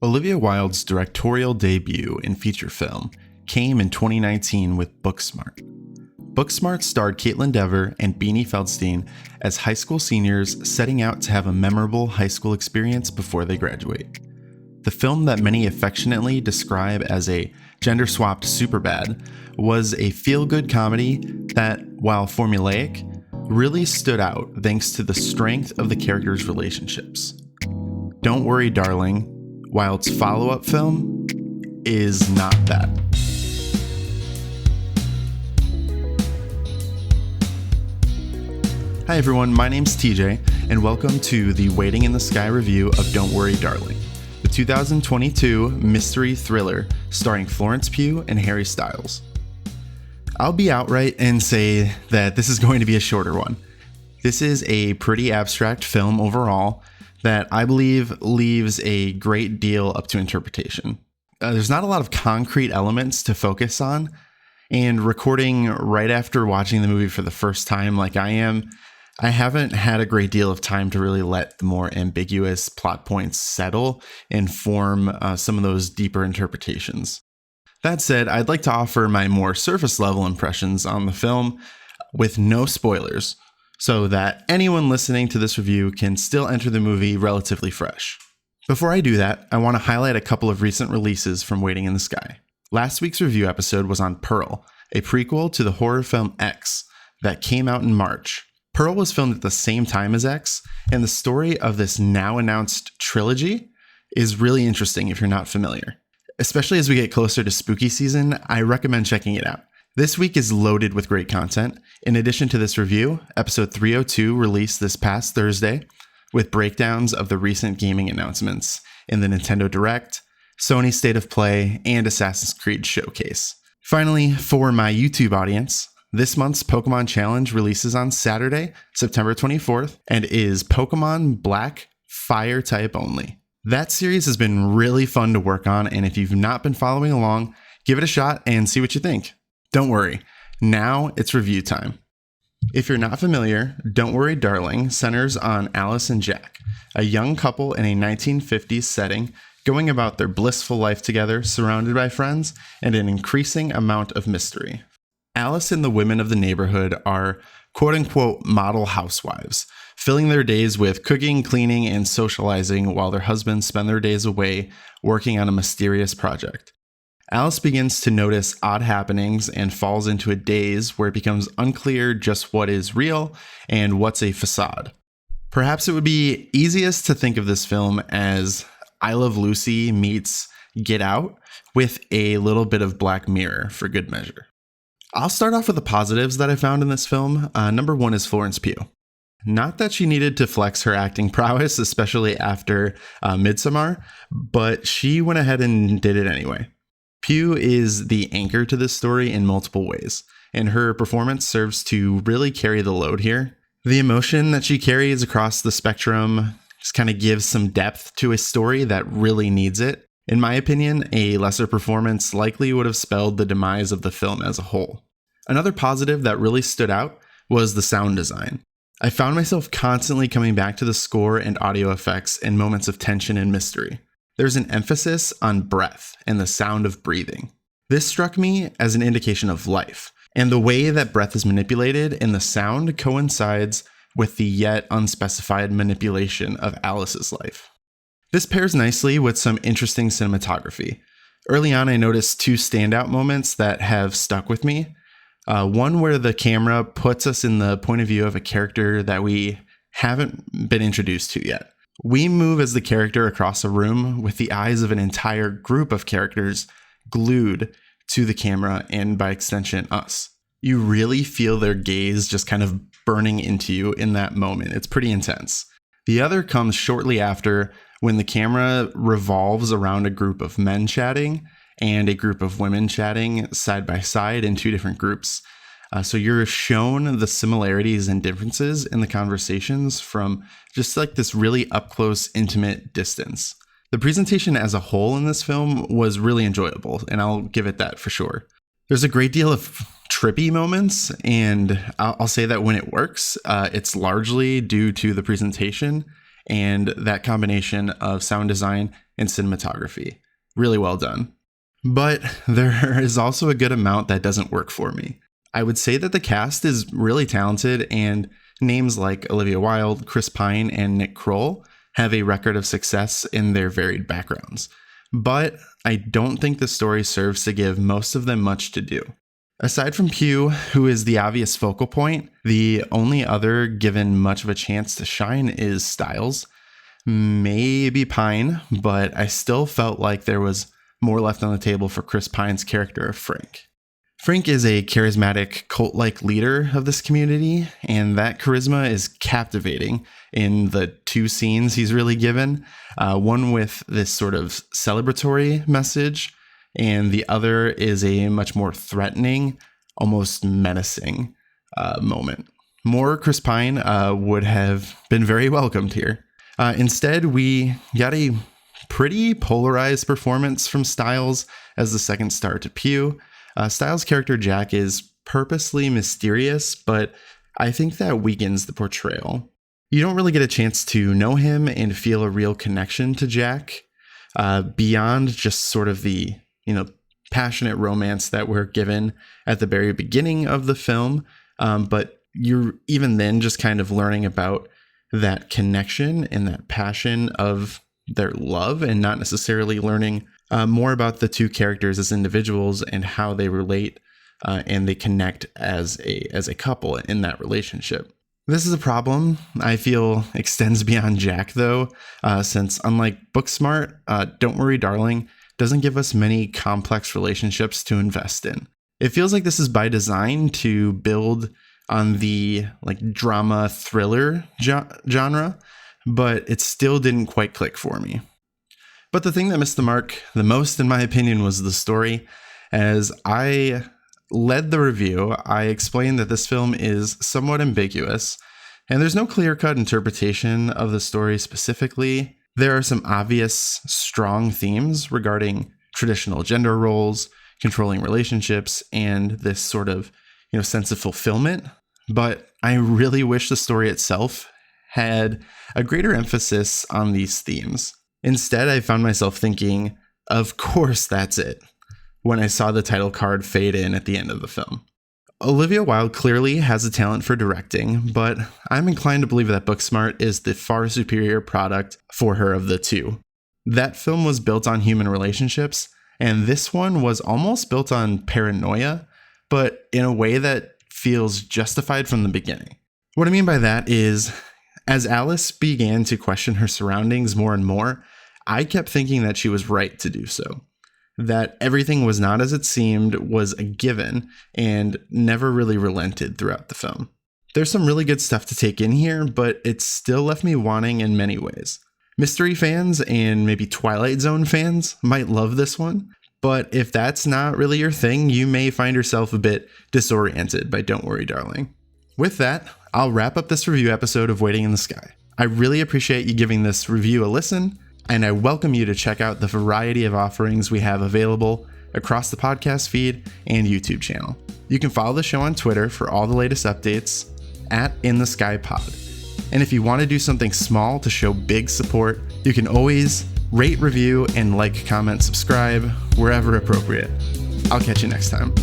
Olivia Wilde's directorial debut in feature film came in 2019 with Booksmart. Booksmart starred Caitlin Dever and Beanie Feldstein as high school seniors setting out to have a memorable high school experience before they graduate. The film that many affectionately describe as a gender-swapped Superbad was a feel-good comedy that, while formulaic, really stood out thanks to the strength of the characters' relationships. Don't Worry, Darling, Wilde's follow-up film, is not that. Hi everyone, my name's TJ, and welcome to the Waiting in the Sky review of Don't Worry, Darling, the 2022 mystery thriller starring Florence Pugh and Harry Styles. I'll be outright and say that this is going to be a shorter one. This is a pretty abstract film overall that I believe leaves a great deal up to interpretation. There's not a lot of concrete elements to focus on, and recording right after watching the movie for the first time like I am, I haven't had a great deal of time to really let the more ambiguous plot points settle and form some of those deeper interpretations. That said, I'd like to offer my more surface level impressions on the film with no spoilers, so that anyone listening to this review can still enter the movie relatively fresh. Before I do that, I want to highlight a couple of recent releases from Waiting in the Sky. Last week's review episode was on Pearl, a prequel to the horror film X that came out in March. Pearl was filmed at the same time as X, and the story of this now announced trilogy is really interesting if you're not familiar. Especially as we get closer to spooky season, I recommend checking it out. This week is loaded with great content. In addition to this review, episode 302 released this past Thursday with breakdowns of the recent gaming announcements in the Nintendo Direct, Sony State of Play, and Assassin's Creed Showcase. Finally, for my YouTube audience, this month's Pokemon Challenge releases on Saturday, September 24th, and is Pokemon Black Fire type only. That series has been really fun to work on, and if you've not been following along, give it a shot and see what you think. Don't worry, now it's review time. If you're not familiar, Don't Worry, Darling centers on Alice and Jack, a young couple in a 1950s setting going about their blissful life together, surrounded by friends and an increasing amount of mystery. Alice and the women of the neighborhood are quote-unquote model housewives, filling their days with cooking, cleaning, and socializing while their husbands spend their days away working on a mysterious project. Alice begins to notice odd happenings and falls into a daze where it becomes unclear just what is real and what's a facade. Perhaps it would be easiest to think of this film as I Love Lucy meets Get Out with a little bit of Black Mirror for good measure. I'll start off with the positives that I found in this film. Number one is Florence Pugh. Not that she needed to flex her acting prowess, especially after Midsommar, but she went ahead and did it anyway. Pugh is the anchor to this story in multiple ways, and her performance serves to really carry the load here. The emotion that she carries across the spectrum just kind of gives some depth to a story that really needs it. In my opinion, a lesser performance likely would have spelled the demise of the film as a whole. Another positive that really stood out was the sound design. I found myself constantly coming back to the score and audio effects in moments of tension and mystery. There's an emphasis on breath and the sound of breathing. This struck me as an indication of life, and the way that breath is manipulated in the sound coincides with the yet unspecified manipulation of Alice's life. This pairs nicely with some interesting cinematography. Early on, I noticed two standout moments that have stuck with me. One where the camera puts us in the point of view of a character that we haven't been introduced to yet. We move as the character across a room with the eyes of an entire group of characters glued to the camera and by extension us. You really feel their gaze just kind of burning into you in that moment. It's pretty intense. The other comes shortly after when the camera revolves around a group of men chatting and a group of women chatting side by side in two different groups. So you're shown the similarities and differences in the conversations from just like this really up close, intimate distance. The presentation as a whole in this film was really enjoyable, and I'll give it that for sure. There's a great deal of trippy moments, and I'll say that when it works, it's largely due to the presentation and that combination of sound design and cinematography. Really well done. But there is also a good amount that doesn't work for me. I would say that the cast is really talented, and names like Olivia Wilde, Chris Pine, and Nick Kroll have a record of success in their varied backgrounds. But I don't think the story serves to give most of them much to do. Aside from Pugh, who is the obvious focal point, the only other given much of a chance to shine is Stiles. Maybe Pine, but I still felt like there was more left on the table for Chris Pine's character of Frank. Frank is a charismatic, cult-like leader of this community, and that charisma is captivating in the two scenes he's really given. One with this sort of celebratory message, and the other is a much more threatening, almost menacing moment. More Chris Pine would have been very welcomed here. Instead, we got a pretty polarized performance from Stiles as the second star to Pugh. Stiles' character Jack is purposely mysterious, but I think that weakens the portrayal. You don't really get a chance to know him and feel a real connection to Jack beyond just sort of the, passionate romance that we're given at the very beginning of the film. But you're even then just kind of learning about that connection and that passion of their love, and not necessarily learning more about the two characters as individuals and how they relate and they connect as a couple in that relationship. This is a problem I feel extends beyond Jack, though, since unlike Booksmart, Don't Worry Darling doesn't give us many complex relationships to invest in. It feels like this is by design to build on the drama thriller genre, but it still didn't quite click for me. But the thing that missed the mark the most, in my opinion, was the story. As I led the review, I explained that this film is somewhat ambiguous, and there's no clear-cut interpretation of the story specifically. There are some obvious, strong themes regarding traditional gender roles, controlling relationships, and this sort of, sense of fulfillment. But I really wish the story itself had a greater emphasis on these themes. Instead, I found myself thinking, of course that's it, when I saw the title card fade in at the end of the film. Olivia Wilde clearly has a talent for directing, but I'm inclined to believe that Booksmart is the far superior product for her of the two. That film was built on human relationships, and this one was almost built on paranoia, but in a way that feels justified from the beginning. What I mean by that is, as Alice began to question her surroundings more and more, I kept thinking that she was right to do so. That everything was not as it seemed was a given and never really relented throughout the film. There's some really good stuff to take in here, but it still left me wanting in many ways. Mystery fans and maybe Twilight Zone fans might love this one, but if that's not really your thing, you may find yourself a bit disoriented by Don't Worry Darling. With that, I'll wrap up this review episode of Waiting in the Sky. I really appreciate you giving this review a listen, and I welcome you to check out the variety of offerings we have available across the podcast feed and YouTube channel. You can follow the show on Twitter for all the latest updates @InTheSkyPod. And if you want to do something small to show big support, you can always rate, review, and comment, subscribe wherever appropriate. I'll catch you next time.